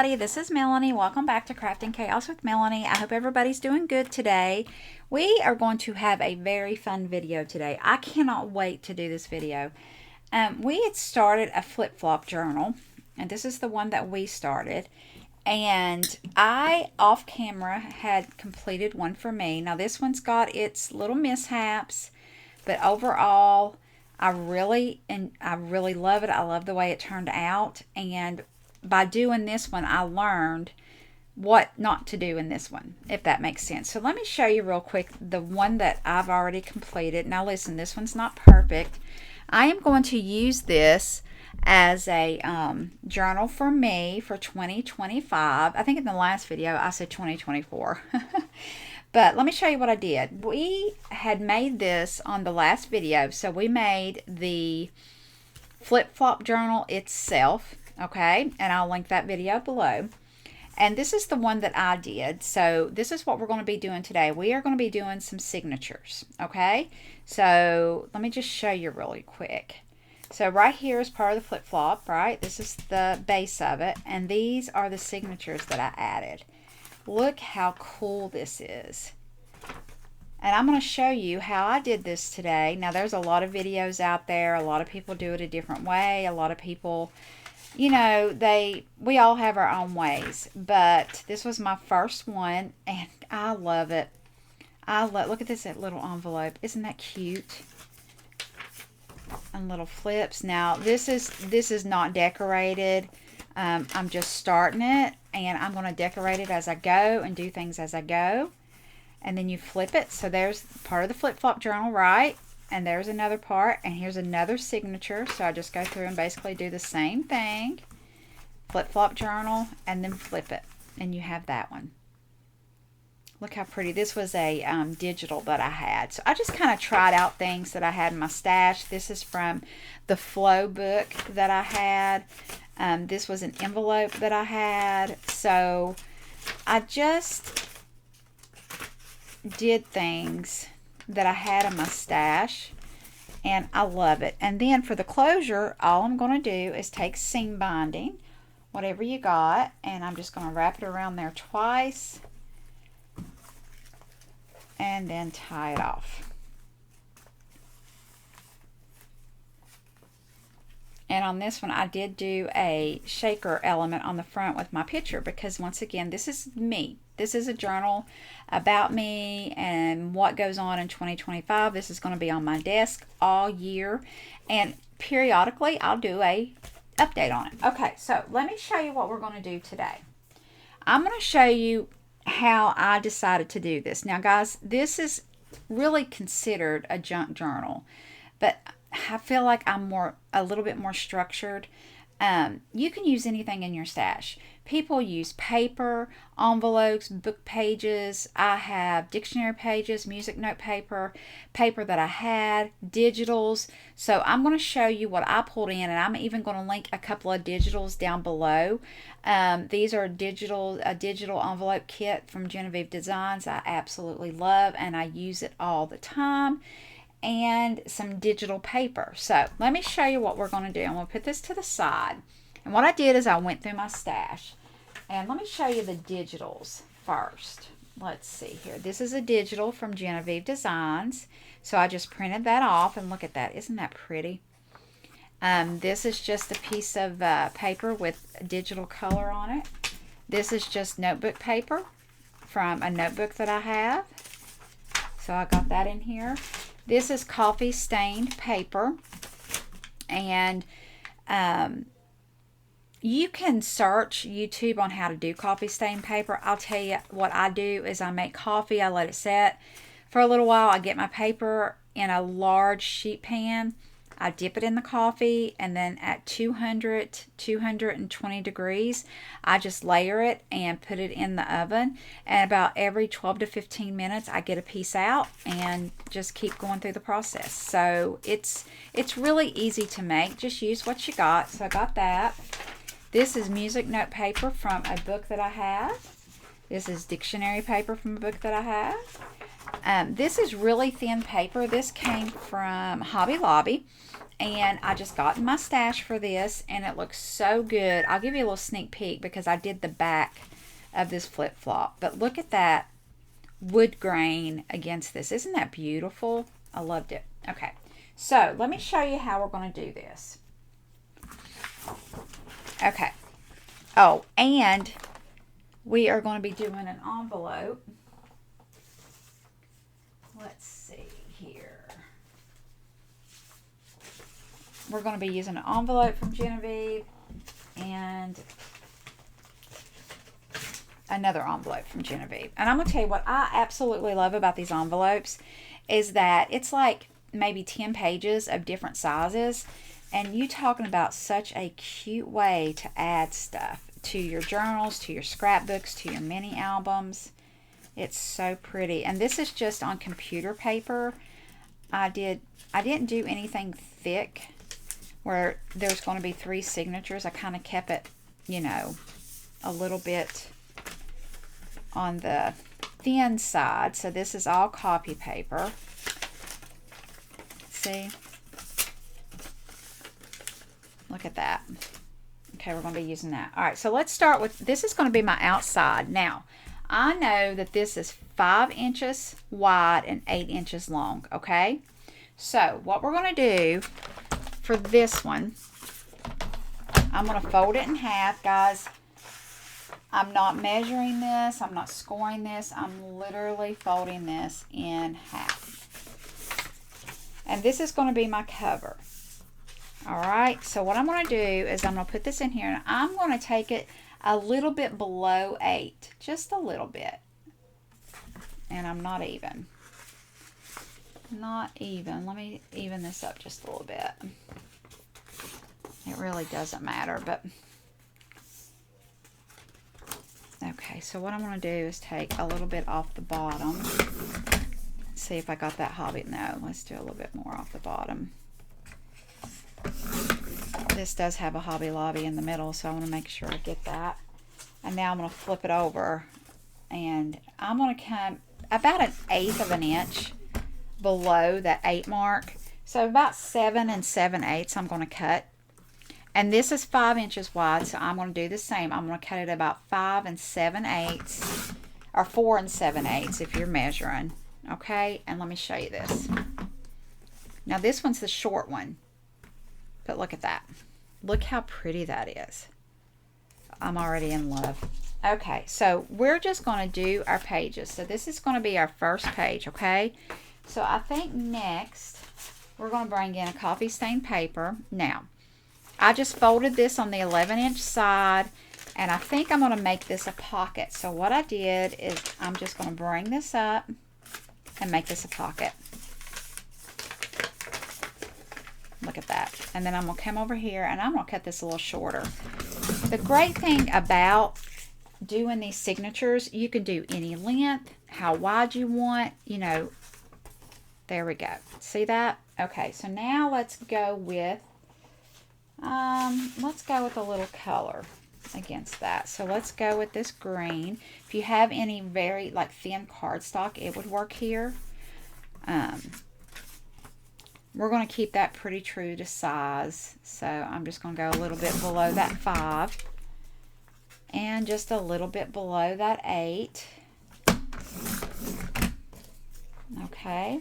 everybody, this is Melanie. Welcome back to Crafting Chaos with Melanie. I hope everybody's doing good today. We are going to have a very fun video today. I cannot wait to do this video. We had started a flip-flop journal, and this is the one that we started. And I, off camera, had completed one for me. Now this one's got its little mishaps, but overall, I really love it. I love the way it turned out, and by doing this one, I learned what not to do in this one, if that makes sense. So let me show you real quick the one that I've already completed. Now listen, this one's not perfect. I am going to use this as a journal for me for 2025. I think in the last video I said 2024. But let me show you what I did. We had made this on the last video. So we made the flip-flop journal itself. Okay, and I'll link that video below. And this is the one that I did. So this is what we're going to be doing today. We are going to be doing some signatures. Okay, so let me just show you really quick. So right here is part of the flip-flop, right? This is the base of it, and these are the signatures that I added. Look how cool this is. And I'm going to show you how I did this today. Now there's a lot of videos out there. A lot of people do it a different way. A lot of people, you know, we all have our own ways, but this was my first one and I love it. Look at this little envelope. Isn't that cute? And little flips. Now this is not decorated. I'm just starting it, and I'm going to decorate it as I go and do things as I go. And then you flip it. So there's part of the flip-flop journal, right? And there's another part, and here's another signature. So I just go through and basically do the same thing. Flip-flop journal, and then flip it. And you have that one. Look how pretty. This was a digital that I had. So I just kind of tried out things that I had in my stash. This is from the Flow book that I had. This was an envelope that I had. So I just did things that I had in my stash, and I love it. And then for the closure, all I'm going to do is take seam binding, whatever you got, and I'm just going to wrap it around there twice and then tie it off. And on this one, I did do a shaker element on the front with my picture, because once again, this is me. This is a journal about me and what goes on in 2025. This is going to be on my desk all year, and periodically I'll do a update on it. Okay, so let me show you what we're going to do today. I'm going to show you how I decided to do this. Now guys, this is really considered a junk journal, but I feel like I'm a little bit more structured. You can use anything in your stash. People use paper, envelopes, book pages. I have dictionary pages, music note paper that I had, digitals. So I'm going to show you what I pulled in, and I'm even going to link a couple of digitals down below. These are a digital envelope kit from Jenofeve Designs. I absolutely love, and I use it all the time. And some digital paper. So let me show you what we're going to do. I'm going to put this to the side. And what I did is I went through my stash. And let me show you the digitals first. Let's see here. This is a digital from Jenofeve Designs. So I just printed that off, and look at that. Isn't that pretty? This is just a piece of paper with digital color on it. This is just notebook paper from a notebook that I have. So I got that in here. This is coffee stained paper, and you can search YouTube on how to do coffee stained paper. I'll tell you what I do is I make coffee, I let it set for a little while, I get my paper in a large sheet pan, I dip it in the coffee, and then at 220 degrees, I just layer it and put it in the oven. And about every 12 to 15 minutes, I get a piece out and just keep going through the process. So it's really easy to make. Just use what you got. So I got that. This is music note paper from a book that I have. This is dictionary paper from a book that I have. This is really thin paper. This came from Hobby Lobby. And I just got in my stash for this, and it looks so good. I'll give you a little sneak peek because I did the back of this flip-flop. But look at that wood grain against this. Isn't that beautiful? I loved it. Okay, so let me show you how we're going to do this. Okay. Oh, and we are going to be doing an envelope. Let's see here. We're going to be using an envelope from Jenofeve and another envelope from Jenofeve. And I'm going to tell you what I absolutely love about these envelopes is that it's like maybe 10 pages of different sizes. And you talking about such a cute way to add stuff to your journals, to your scrapbooks, to your mini albums. It's so pretty. And this is just on computer paper. I didn't do anything thick where there's going to be 3 signatures. I kind of kept it, you know, a little bit on the thin side. So this is all copy paper. See? Look at that. Okay, we're going to be using that. All right, so let's start with, this is going to be my outside. Now, I know that this is 5 inches wide and 8 inches long, okay? So what we're going to do for this one, I'm going to fold it in half, guys. I'm not measuring this. I'm not scoring this. I'm literally folding this in half. And this is going to be my cover. All right, so what I'm going to do is I'm going to put this in here, and I'm going to take it a little bit below 8, just a little bit. And I'm not even. Not even. Let me even this up just a little bit. It really doesn't matter, but okay, so what I'm going to do is take a little bit off the bottom. See if I got that hobby. No, let's do a little bit more off the bottom. This does have a Hobby Lobby in the middle, so I want to make sure I get that. And now I'm going to flip it over, and I'm going to come about 1/8 of an inch below that 8 mark. So about 7 7/8 I'm going to cut. And this is 5 inches wide, so I'm going to do the same. I'm going to cut it about 5 7/8, or 4 7/8 if you're measuring. Okay, and let me show you this. Now this one's the short one. But look at that. Look how pretty that is. I'm already in love. Okay, so we're just going to do our pages. So this is going to be our first page, okay? So I think next we're going to bring in a coffee stained paper. Now, I just folded this on the 11-inch side, and I think I'm going to make this a pocket. So what I did is I'm just going to bring this up and make this a pocket. Look at that. And then I'm going to come over here and I'm going to cut this a little shorter. The great thing about doing these signatures, you can do any length, how wide you want, you know. There we go. See that? Okay, so now let's go with a little color against that. So let's go with this green. If you have any very like thin cardstock, it would work here. We're going to keep that pretty true to size. So I'm just going to go a little bit below that 5. And just a little bit below that 8. Okay.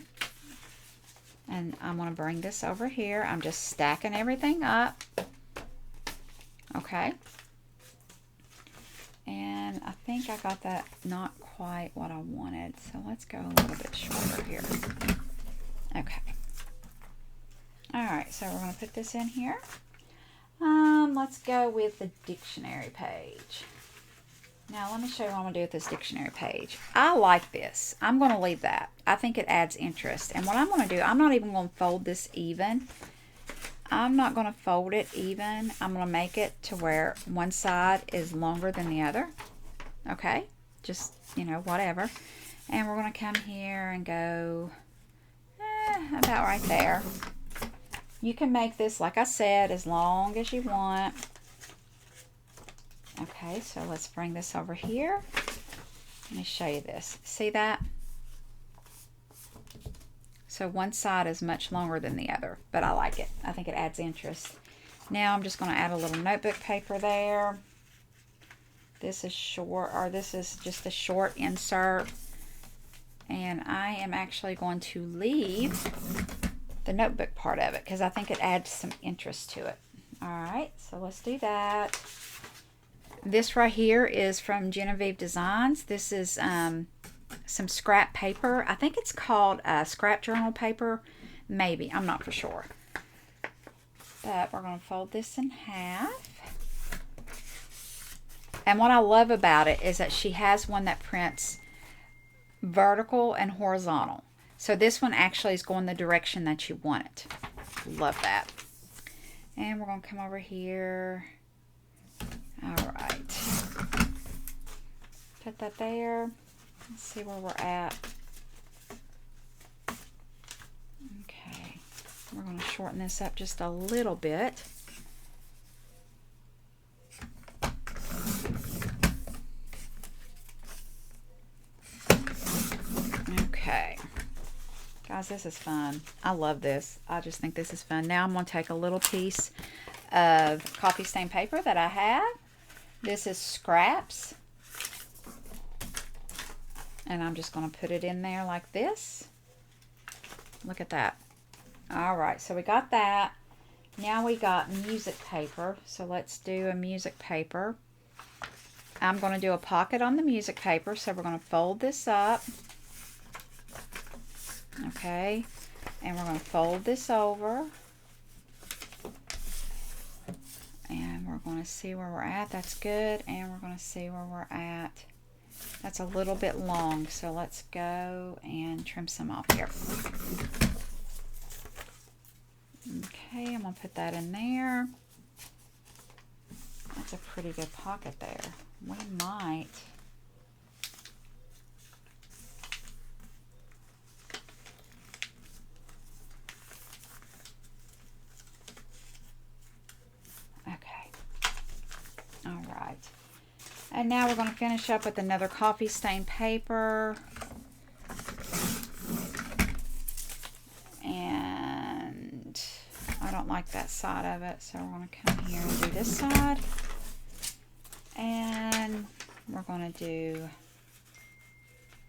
And I'm going to bring this over here. I'm just stacking everything up. Okay. And I think I got that not quite what I wanted. So let's go a little bit shorter here. Okay. Alright, so we're going to put this in here. Let's go with the dictionary page. Now, let me show you what I'm going to do with this dictionary page. I like this. I'm going to leave that. I think it adds interest. And what I'm going to do, I'm not even going to fold this even. I'm not going to fold it even. I'm going to make it to where one side is longer than the other. Okay? Just, you know, whatever. And we're going to come here and go about right there. You can make this, like I said, as long as you want. Okay, so let's bring this over here. Let me show you this. See that? So one side is much longer than the other, but I like it. I think it adds interest. Now I'm just going to add a little notebook paper there. This is short, or this is just a short insert. And I am actually going to leave the notebook part of it because I think it adds some interest to it. All right, so let's do that. This right here is from Jenofeve Designs. This is some scrap paper. I think it's called scrap journal paper. Maybe, I'm not for sure. But we're going to fold this in half. And what I love about it is that she has one that prints vertical and horizontal. So this one actually is going the direction that you want it. Love that. And we're going to come over here. All right. Put that there. Let's see where we're at. Okay. We're going to shorten this up just a little bit. Okay. Guys, this is fun. I love this. I just think this is fun. Now I'm going to take a little piece of coffee stain paper that I have. This is scraps. And I'm just going to put it in there like this. Look at that. All right, so we got that. Now we got music paper. So let's do a music paper. I'm going to do a pocket on the music paper. So we're going to fold this up. Okay. And we're going to fold this over. And we're going to see where we're at. That's good. And we're going to see where we're at. That's a little bit long, so let's go and trim some off here. Okay, I'm going to put that in there. That's a pretty good pocket there. We might. Okay. All right. And now we're going to finish up with another coffee stain paper. And I don't like that side of it, so we're going to come here and do this side. And we're going to do...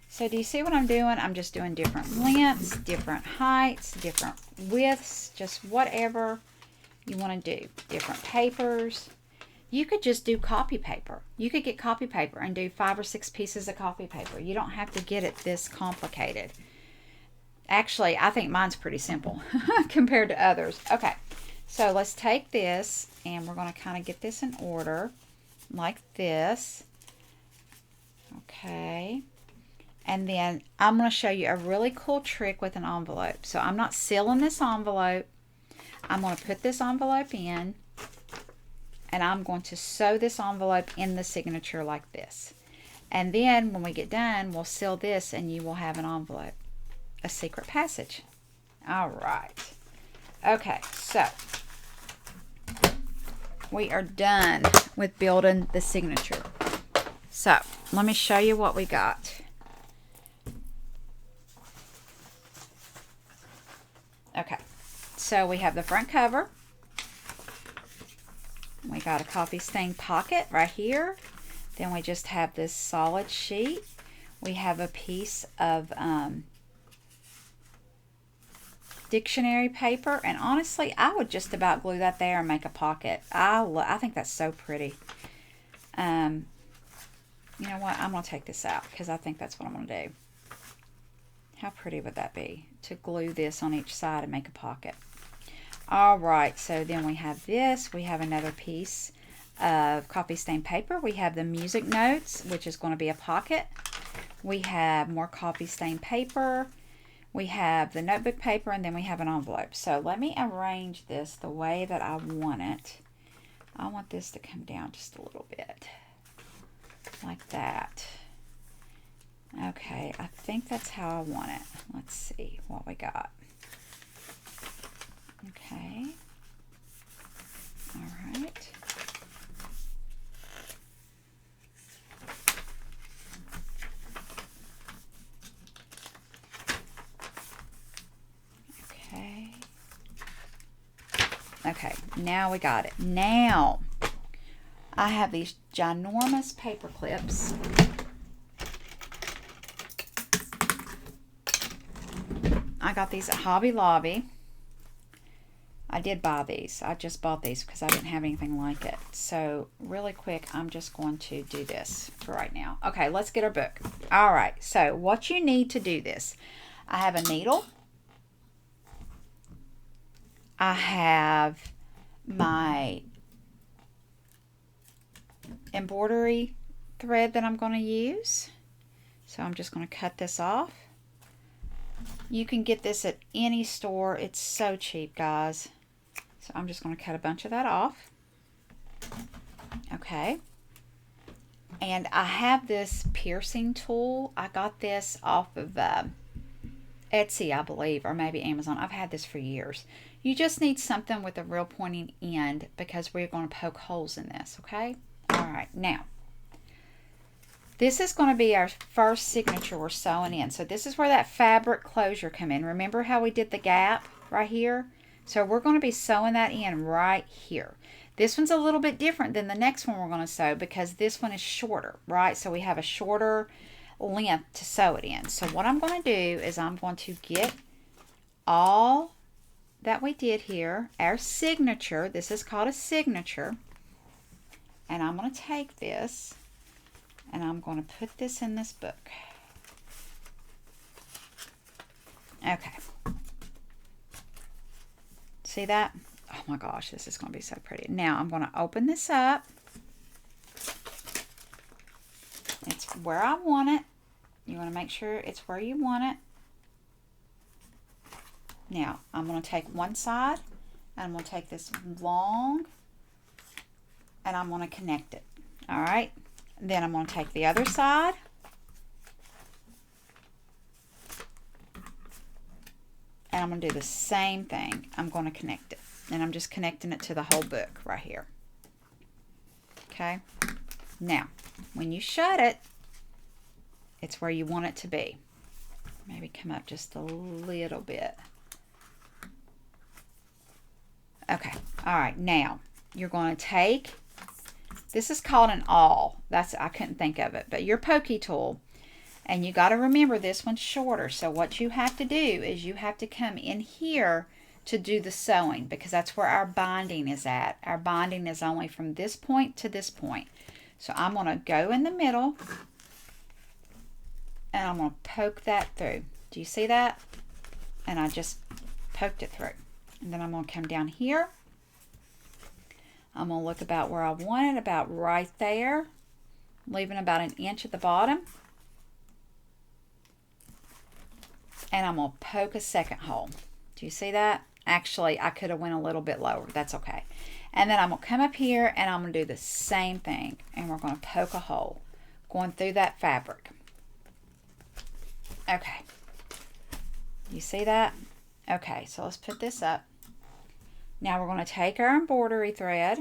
So do you see what I'm doing? I'm just doing different lengths, different heights, different widths, just whatever you want to do. Different papers. You could just do copy paper. You could get copy paper and do 5 or 6 pieces of copy paper. You don't have to get it this complicated. Actually, I think mine's pretty simple compared to others. Okay, so let's take this and we're going to kind of get this in order like this. Okay. And then I'm going to show you a really cool trick with an envelope. So I'm not sealing this envelope. I'm going to put this envelope in. And I'm going to sew this envelope in the signature like this. And then when we get done, we'll seal this and you will have an envelope. A secret passage. All right. Okay, so we are done with building the signature. So let me show you what we got. Okay, so we have the front cover. We got a coffee stain pocket right here. Then we just have this solid sheet. We have a piece of dictionary paper. And honestly, I would just about glue that there and make a pocket. I think that's so pretty. You know what? I'm going to take this out because I think that's what I'm going to do. How pretty would that be to glue this on each side and make a pocket? All right, so then we have this. We have another piece of coffee stain paper. We have the music notes, which is going to be a pocket. We have more coffee stain paper. We have the notebook paper, and then we have an envelope. So let me arrange this the way that I want it. I want this to come down just a little bit, like that. Okay, I think that's how I want it. Let's see what we got. Okay. All right. Okay, now we got it. Now, I have these ginormous paper clips. I got these at Hobby Lobby. I did buy these. I just bought these because I didn't have anything like it. So really quick, I'm just going to do this for right now. Okay, let's get our book. All right, so what you need to do this. I have a needle. I have my embroidery thread that I'm going to use. So I'm just going to cut this off. You can get this at any store. It's so cheap, guys. So I'm just going to cut a bunch of that off. Okay. And I have this piercing tool. I got this off of Etsy, I believe, or maybe Amazon. I've had this for years. You just need something with a real pointing end because we're going to poke holes in this, okay? All right, now, this is going to be our first signature we're sewing in. So this is where that fabric closure come in. Remember how we did the gap right here? So we're going to be sewing that in right here. This one's a little bit different than the next one we're going to sew because this one is shorter, right? So we have a shorter length to sew it in. So what I'm going to do is I'm going to get all that we did here, our signature. This is called a signature. And I'm going to take this and I'm going to put this in this book. Okay. See that? Oh my gosh, this is going to be so pretty. Now I'm going to open this up. It's where I want it. You want to make sure it's where you want it. Now I'm going to take one side and I'm going to take this long and I'm going to connect it. All right. Then I'm going to take the other side. And I'm going to do the same thing. I'm going to connect it. And I'm just connecting it to the whole book right here. Okay. Now, when you shut it, it's where you want it to be. Maybe come up just a little bit. Okay. All right. Now, you're going to take, this is called an awl. I couldn't think of it, but your pokey tool. And you got to remember this one's shorter. So what you have to do is you have to come in here to do the sewing because that's where our binding is at. Our binding is only from this point to this point. So I'm going to go in the middle and I'm going to poke that through. Do you see that? And I just poked it through. And then I'm going to come down here. I'm going to look about where I want it, about right there, leaving about an inch at the bottom. And I'm going to poke a second hole. Do you see that? Actually, I could have went a little bit lower. That's okay. And then I'm going to come up here and I'm going to do the same thing. And we're going to poke a hole going through that fabric. Okay. You see that? Okay, so let's put this up. Now we're going to take our embroidery thread.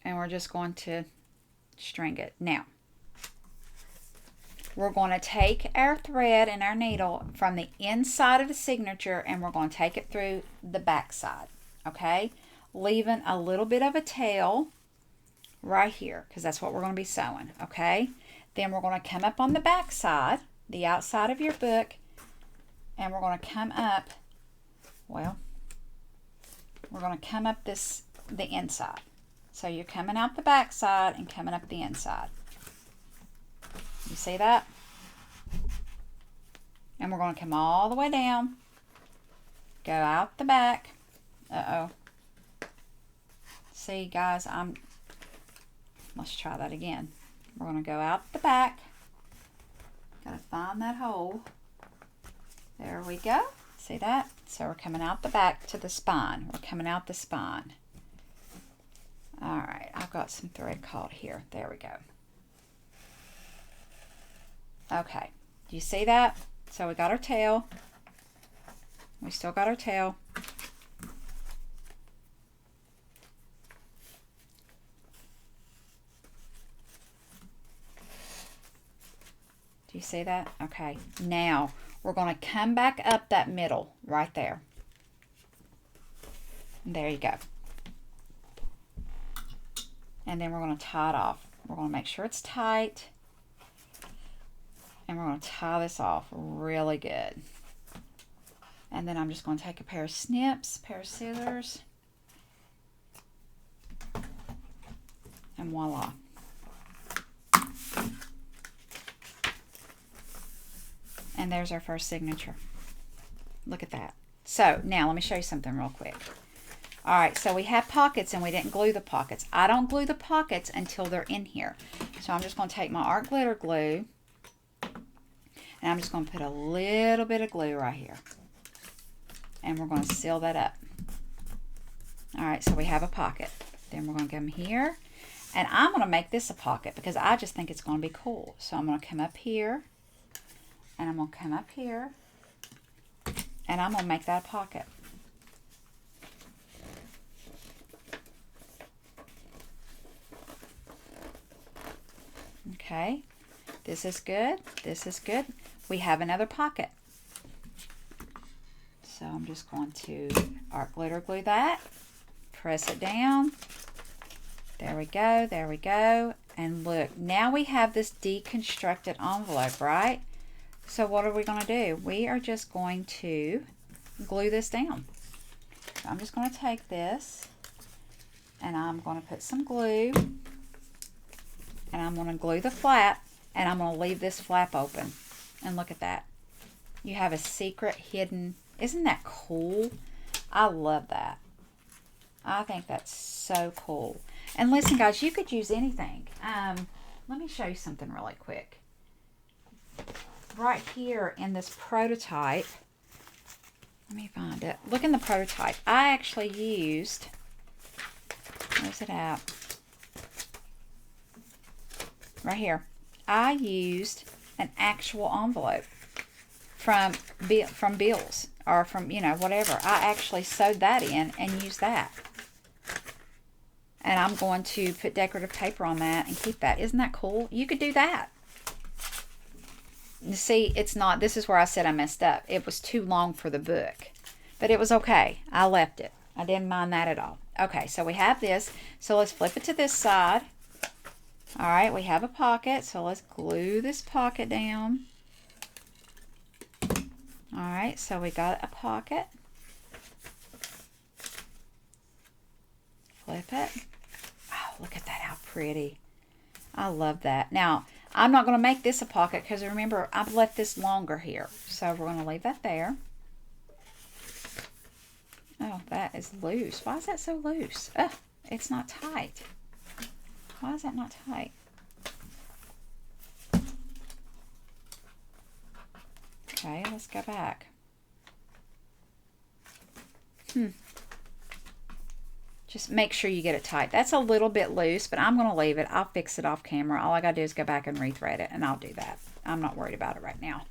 And we're just going to string it. Now, we're going to take our thread and our needle from the inside of the signature and we're going to take it through the back side, okay? Leaving a little bit of a tail right here because that's what we're going to be sewing, okay? Then we're going to come up on the back side, the outside of your book, and we're going to come up, well, we're going to come up the inside. So you're coming out the back side and coming up the inside. You see that? And we're going to come all the way down, go out the back. Uh-oh. See, guys, let's try that again. We're going to go out the back. Got to find that hole. There we go. See that? So we're coming out the back to the spine. We're coming out the spine. All right, I've got some thread caught here. There we go. Okay, do you see that? So we got our tail. We still got our tail. Do Do you see that? Okay. Now, we're going to come back up that middle right there. There you go. And then we're going to tie it off. We're going to make sure it's tight. And we're going to tie this off really good. And then I'm just going to take a pair of snips, pair of scissors. And voila. And there's our first signature. Look at that. So now let me show you something real quick. All right, so we have pockets and we didn't glue the pockets. I don't glue the pockets until they're in here. So I'm just going to take my art glitter glue and I'm just going to put a little bit of glue right here. And we're going to seal that up. All right, so we have a pocket. Then we're going to come here. And I'm going to make this a pocket because I just think it's going to be cool. So I'm going to come up here. And I'm going to come up here. And I'm going to make that a pocket. Okay. This is good. This is good. We have another pocket. So I'm just going to art glitter glue that. Press it down. There we go. There we go. And look, now we have this deconstructed envelope, right? So what are we going to do? We are just going to glue this down. So I'm just going to take this and I'm going to put some glue and I'm going to glue the flap and I'm going to leave this flap open. And look at that. You have a secret hidden. Isn't that cool? I love that. I think that's so cool. And listen, guys, you could use anything. Let me show you something really quick. Right here in this prototype, let me find it. Look in the prototype. I actually used, where's it at? Right here. I used an actual envelope from Bill's or from, you know, whatever. I actually sewed that in and used that. And I'm going to put decorative paper on that and keep that. Isn't that cool? You could do that. You see, it's not, this is where I said I messed up. It was too long for the book. But it was okay. I left it. I didn't mind that at all. Okay, so we have this. So let's flip it to this side. All right, we have a pocket. So let's glue this pocket down. All right, so we got a pocket. Flip it. Oh, look at that, how pretty. I love that. Now, I'm not going to make this a pocket because remember, I've left this longer here. So we're going to leave that there. Oh, that is loose. Why is that so loose? Oh, it's not tight. Why is that not tight? Okay, let's go back. Just make sure you get it tight. That's a little bit loose, but I'm going to leave it. I'll fix it off camera. All I got to do is go back and rethread it, and I'll do that. I'm not worried about it right now.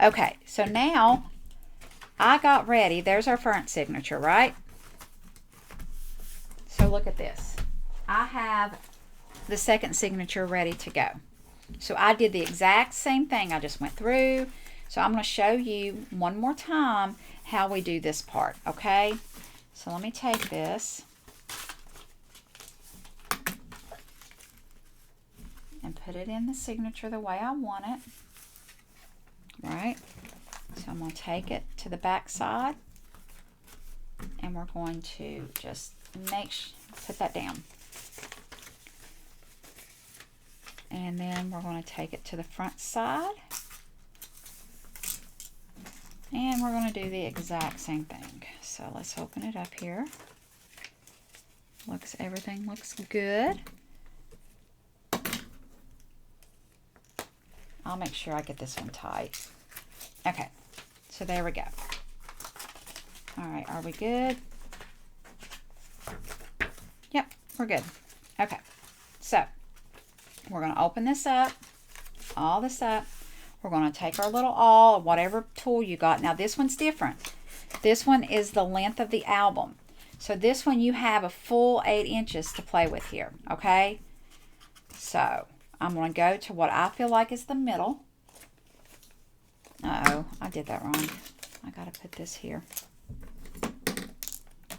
Okay, so now I got ready. There's our front signature, right? So look at this. I have the second signature ready to go. So I did the exact same thing. I just went through. So I'm going to show you one more time how we do this part, okay? So let me take this and put it in the signature the way I want it, right? So I'm going to take it to the back side and we're going to just put that down. And then we're going to take it to the front side. And we're going to do the exact same thing. So let's open it up here. Everything looks good. I'll make sure I get this one tight. Okay, so there we go. All right, are we good? Yep, we're good. Okay, so we're going to open this up, all this up. We're going to take our little awl or whatever tool you got. Now this one's different. This one is the length of the album. So this one you have a full 8 inches to play with here, okay? So I'm going to go to what I feel like is the middle. Uh-oh, I did that wrong. I gotta put this here.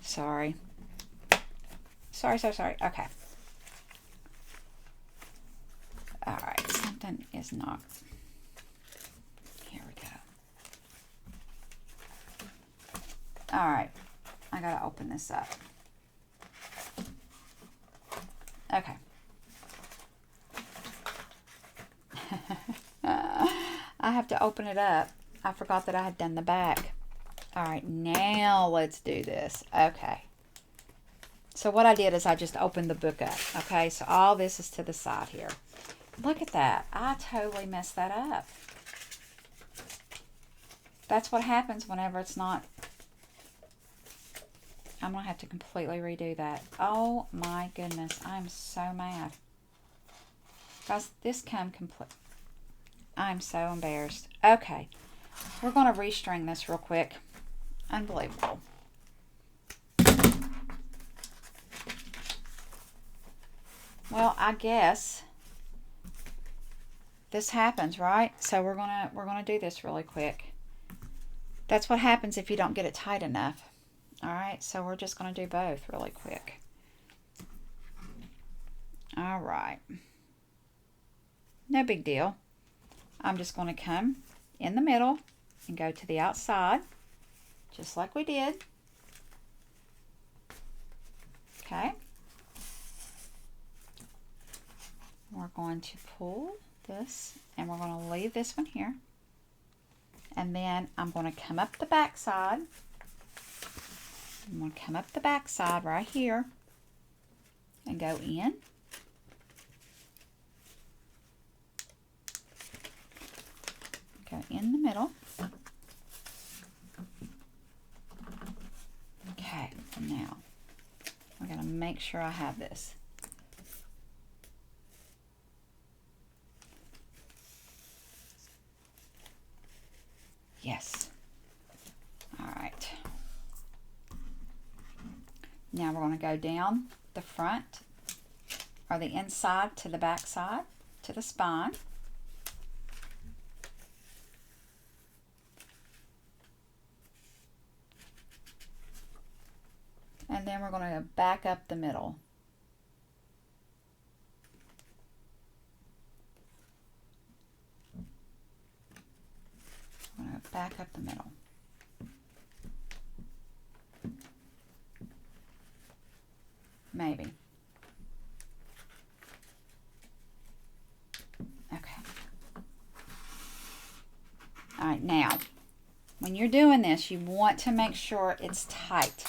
Sorry. Sorry. Okay. Alright, something is not. Here we go. Alright, I gotta open this up. Okay. I have to open it up. I forgot that I had done the back. Alright, now let's do this. Okay. So what I did is I just opened the book up. Okay, so all this is to the side here. Look at that. I totally messed that up. That's what happens whenever it's not. I'm going to have to completely redo that. Oh my goodness. I'm so mad. Guys, this came complete. I'm so embarrassed. Okay. We're going to restring this real quick. Unbelievable. Well, I guess this happens, right? So we're gonna do this really quick. That's what happens if you don't get it tight enough. All right, so we're just gonna do both really quick. All right. No big deal. I'm just gonna come in the middle and go to the outside, just like we did. Okay. We're going to pull this and we're going to leave this one here. And then I'm going to come up the back side. I'm going to come up the back side right here and go in. Go in the middle. Okay, now we're going to make sure I have this. Yes. All right. Now we're going to go down the front or the inside to the back side to the spine. And then we're going to back up the middle. I'm going to back up the middle. Maybe. Okay. All right, now, when you're doing this, you want to make sure it's tight.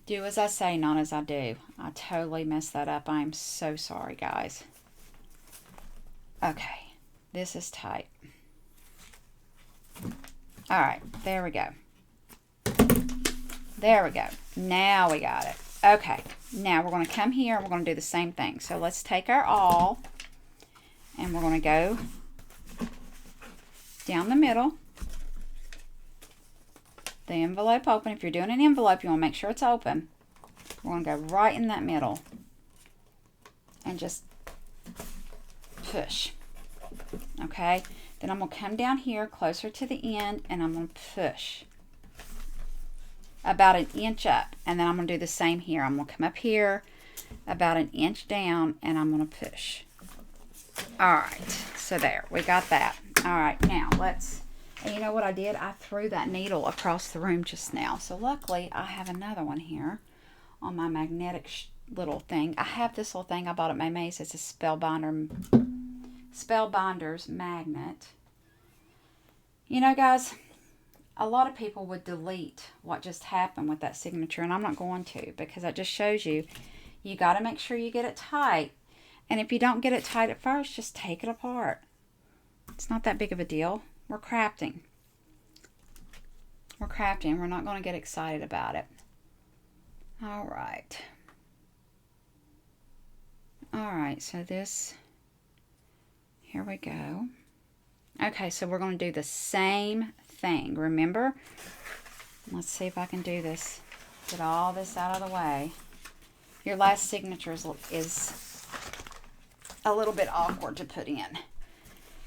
Do as I say, not as I do. I totally messed that up. I'm so sorry, guys. Okay, this is tight. All right, there we go. There we go. Now we got it. Okay, now we're going to come here and we're going to do the same thing. So let's take our awl and we're going to go down the middle. The envelope open. If you're doing an envelope, you want to make sure it's open. We're going to go right in that middle and just push. Okay, then I'm going to come down here closer to the end and I'm going to push about an inch up, and then I'm going to do the same here. I'm going to come up here about an inch down and I'm going to push. All right, so there, we got that. All right, now let's, and you know what I did? I threw that needle across the room just now. So luckily I have another one here on my magnetic little thing. I have this little thing I bought at May's. It's a Spellbinders magnet. You know, guys, a lot of people would delete what just happened with that signature, and I'm not going to, because that just shows you, you got to make sure you get it tight. And if you don't get it tight at first, just take it apart. It's not that big of a deal. We're crafting. We're crafting. We're not going to get excited about it. All right. All right, so this, here we go. Okay, so we're going to do the same thing. Remember? Let's see if I can do this. Get all this out of the way. Your last signature is a little bit awkward to put in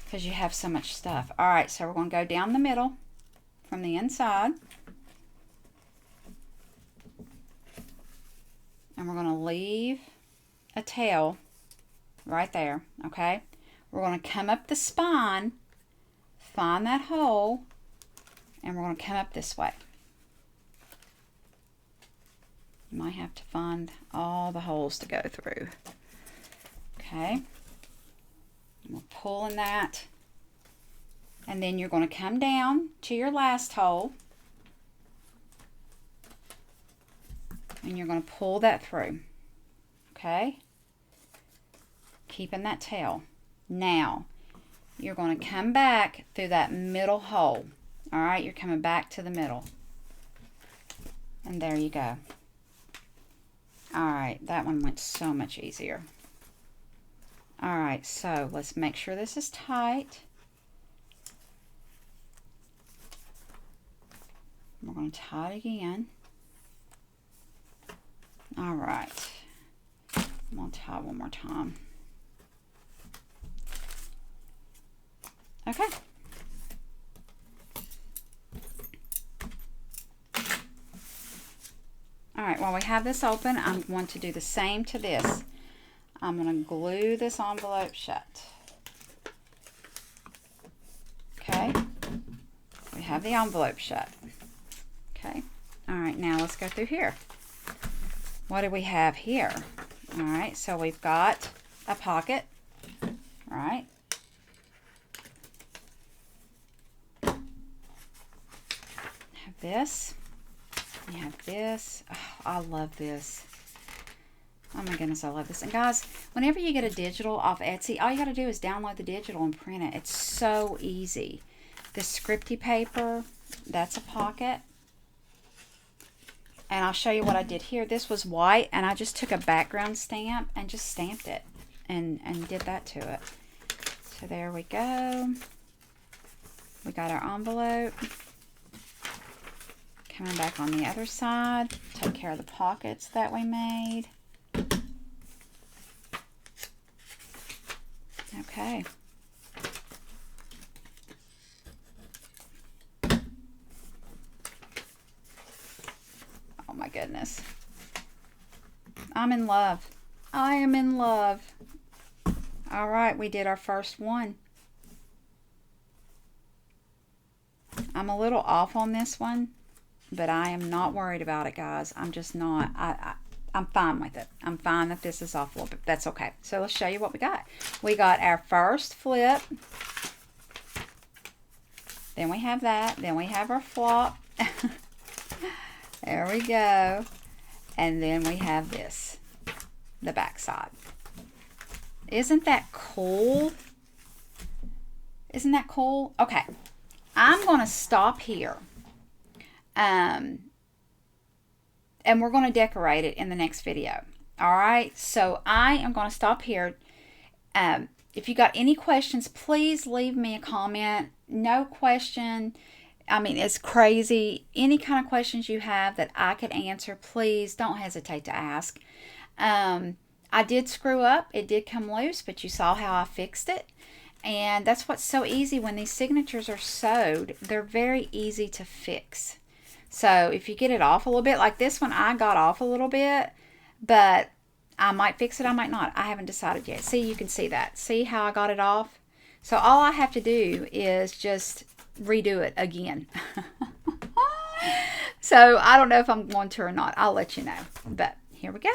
because you have so much stuff. All right, so we're going to go down the middle from the inside. And we're going to leave a tail right there, okay? We're going to come up the spine, find that hole, and we're going to come up this way. You might have to find all the holes to go through. Okay. We're pulling that. And then you're going to come down to your last hole. And you're going to pull that through. Okay. Keeping that tail. Now, you're going to come back through that middle hole. All right, you're coming back to the middle. And there you go. All right, that one went so much easier. All right, so let's make sure this is tight. We're going to tie it again. All right, I'm going to tie one more time. Okay. All right, while we have this open, I'm going to do the same to this. I'm going to glue this envelope shut. Okay, we have the envelope shut. Okay, all right, now let's go through here. What do we have here? All right, so we've got a pocket, right? Have this. You have this. Oh, I love this. Oh my goodness, I love this. And guys, whenever you get a digital off Etsy, all you got to do is download the digital and print it. It's so easy. The scripty paper, that's a pocket. And I'll show you what I did here. This was white, and I just took a background stamp and just stamped it and did that to it. So there we go. We got our envelope. Coming back on the other side, take care of the pockets that we made. Okay. Oh my goodness. I'm in love. I am in love. All right, we did our first one. I'm a little off on this one, but I am not worried about it, guys. I'm just not. I'm fine with it. I'm fine that this is off a little bit. That's okay. So let's show you what we got. We got our first flip. Then we have that. Then we have our flop. There we go. And then we have this, the back side. Isn't that cool? Isn't that cool? Okay. I'm going to stop here. And we're going to decorate it in the next video. All right. So I am going to stop here. If you got any questions, please leave me a comment. No question. I mean, it's crazy. Any kind of questions you have that I could answer, please don't hesitate to ask. I did screw up. It did come loose, but you saw how I fixed it. And that's what's so easy when these signatures are sewed. They're very easy to fix. So if you get it off a little bit, like this one, I got off a little bit, but I might fix it, I might not. I haven't decided yet. See, you can see that. See how I got it off? So all I have to do is just redo it again. So I don't know if I'm going to or not. I'll let you know. But here we go.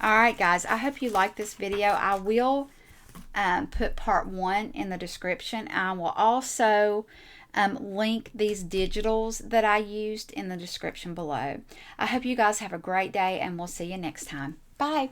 All right, guys. I hope you liked this video. I will put part 1 in the description. I will also link these digitals that I used in the description below. I hope you guys have a great day, and we'll see you next time. Bye.